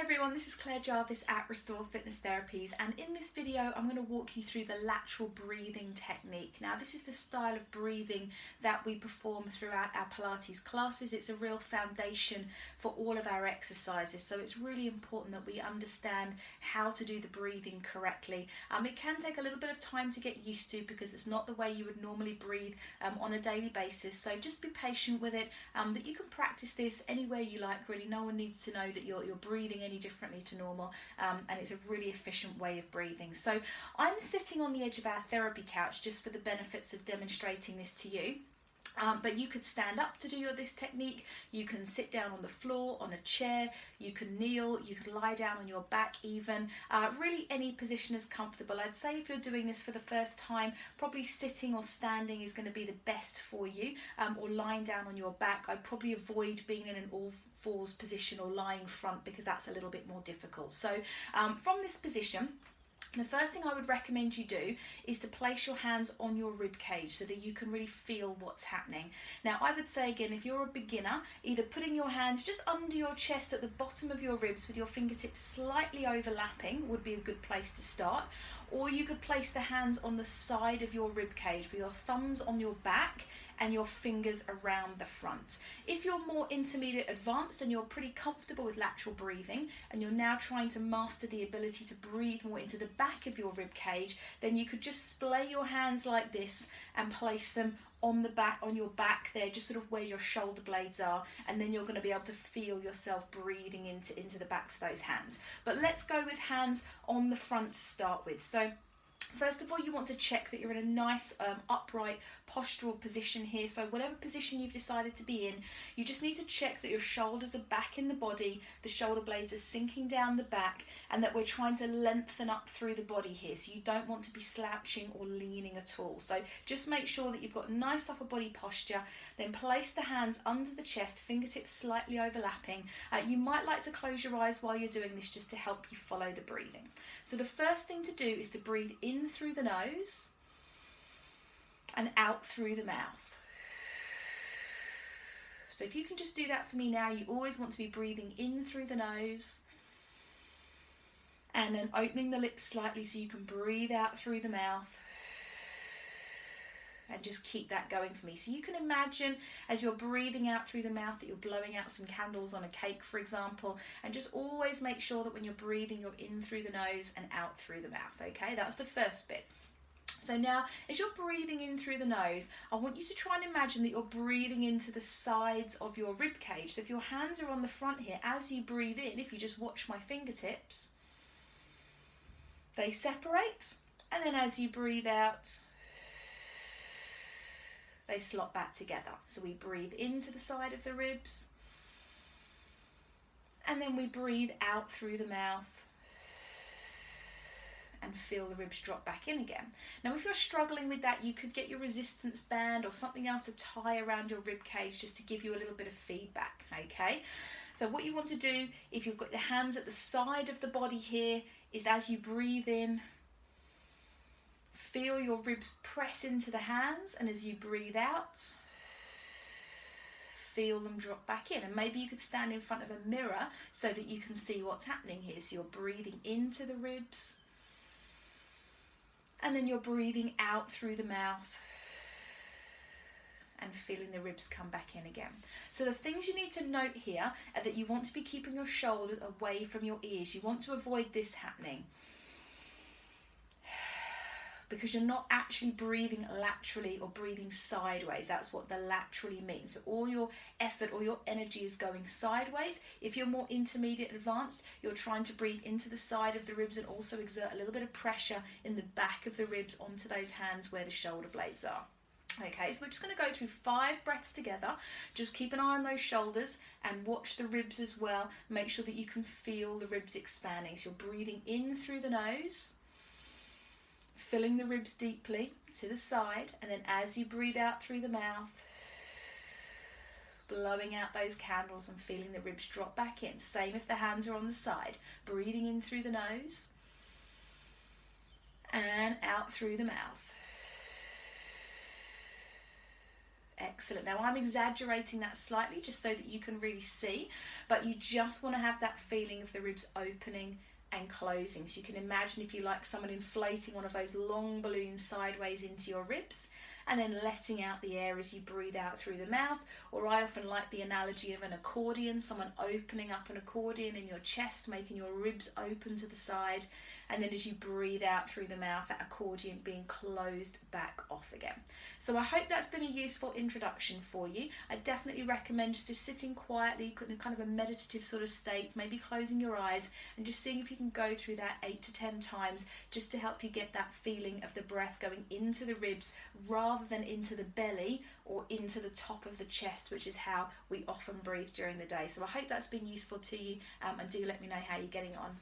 everyone, this is Claire Jarvis at Restore Fitness Therapies, and in this video I'm going to walk you through the lateral breathing technique. Now this is the style of breathing that we perform throughout our Pilates classes. It's a real foundation for all of our exercises, so it's really important that we understand how to do the breathing correctly. It can take a little bit of time to get used to because it's not the way you would normally breathe on a daily basis, so just be patient with it, but you can practice this anywhere you like really. No one needs to know that you're breathing any differently to normal, and it's a really efficient way of breathing. So I'm sitting on the edge of our therapy couch just for the benefits of demonstrating this to you. But you could stand up to do this technique, you can sit down on the floor, on a chair, you can kneel, you could lie down on your back even, really any position is comfortable. I'd say if you're doing this for the first time, probably sitting or standing is going to be the best for you, or lying down on your back. I'd probably avoid being in an all fours position or lying front because that's a little bit more difficult. So from this position, the first thing I would recommend you do is to place your hands on your rib cage so that you can really feel what's happening. Now I would say again, if you're a beginner, either putting your hands just under your chest at the bottom of your ribs with your fingertips slightly overlapping would be a good place to start, or you could place the hands on the side of your rib cage with your thumbs on your back and your fingers around the front. If you're more intermediate advanced and you're pretty comfortable with lateral breathing and you're now trying to master the ability to breathe more into the back of your rib cage, then you could just splay your hands like this and place them on the back, on your back there, just sort of where your shoulder blades are, and then you're going to be able to feel yourself breathing into the backs of those hands. But let's go with hands on the front to start with. So first of all, you want to check that you're in a nice upright postural position here. So whatever position you've decided to be in, you just need to check that your shoulders are back in the body, the shoulder blades are sinking down the back, and that we're trying to lengthen up through the body here. So you don't want to be slouching or leaning at all. So just make sure that you've got a nice upper body posture. Then place the hands under the chest, fingertips slightly overlapping. You might like to close your eyes while you're doing this just to help you follow the breathing. So the first thing to do is to breathe in through the nose and out through the mouth. So if you can just do that for me now, you always want to be breathing in through the nose and then opening the lips slightly so you can breathe out through the mouth. And just keep that going for me. So you can imagine as you're breathing out through the mouth that you're blowing out some candles on a cake, for example, and just always make sure that when you're breathing, you're in through the nose and out through the mouth, okay? That's the first bit. So now, as you're breathing in through the nose, I want you to try and imagine that you're breathing into the sides of your rib cage. So if your hands are on the front here, as you breathe in, if you just watch my fingertips, they separate, and then as you breathe out, they slot back together. So we breathe into the side of the ribs, and then we breathe out through the mouth and feel the ribs drop back in again. Now if you're struggling with that, you could get your resistance band or something else to tie around your rib cage just to give you a little bit of feedback, okay? So what you want to do, if you've got the hands at the side of the body here, is as you breathe in, feel your ribs press into the hands, and as you breathe out, feel them drop back in. And maybe you could stand in front of a mirror so that you can see what's happening here. So you're breathing into the ribs, and then you're breathing out through the mouth and feeling the ribs come back in again. So the things you need to note here are that you want to be keeping your shoulders away from your ears. You want to avoid this happening, because you're not actually breathing laterally or breathing sideways. That's what the laterally means. So all your effort, all your energy is going sideways. If you're more intermediate advanced, you're trying to breathe into the side of the ribs and also exert a little bit of pressure in the back of the ribs onto those hands where the shoulder blades are. Okay, so we're just going to go through 5 breaths together. Just keep an eye on those shoulders and watch the ribs as well. Make sure that you can feel the ribs expanding. So you're breathing in through the nose, filling the ribs deeply to the side, and then as you breathe out through the mouth, blowing out those candles and feeling the ribs drop back in. Same if the hands are on the side, breathing in through the nose and out through the mouth. Excellent. Now I'm exaggerating that slightly just so that you can really see, but you just want to have that feeling of the ribs opening and closing. So you can imagine, if you like, someone inflating one of those long balloons sideways into your ribs and then letting out the air as you breathe out through the mouth. Or I often like the analogy of an accordion, someone opening up an accordion in your chest, making your ribs open to the side, and then as you breathe out through the mouth, that accordion being closed back off again. So I hope that's been a useful introduction for you. I definitely recommend just sitting quietly in kind of a meditative sort of state, maybe closing your eyes and just seeing if you can go through that 8 to 10 times, just to help you get that feeling of the breath going into the ribs rather than into the belly or into the top of the chest, which is how we often breathe during the day. So I hope that's been useful to you, and do let me know how you're getting on.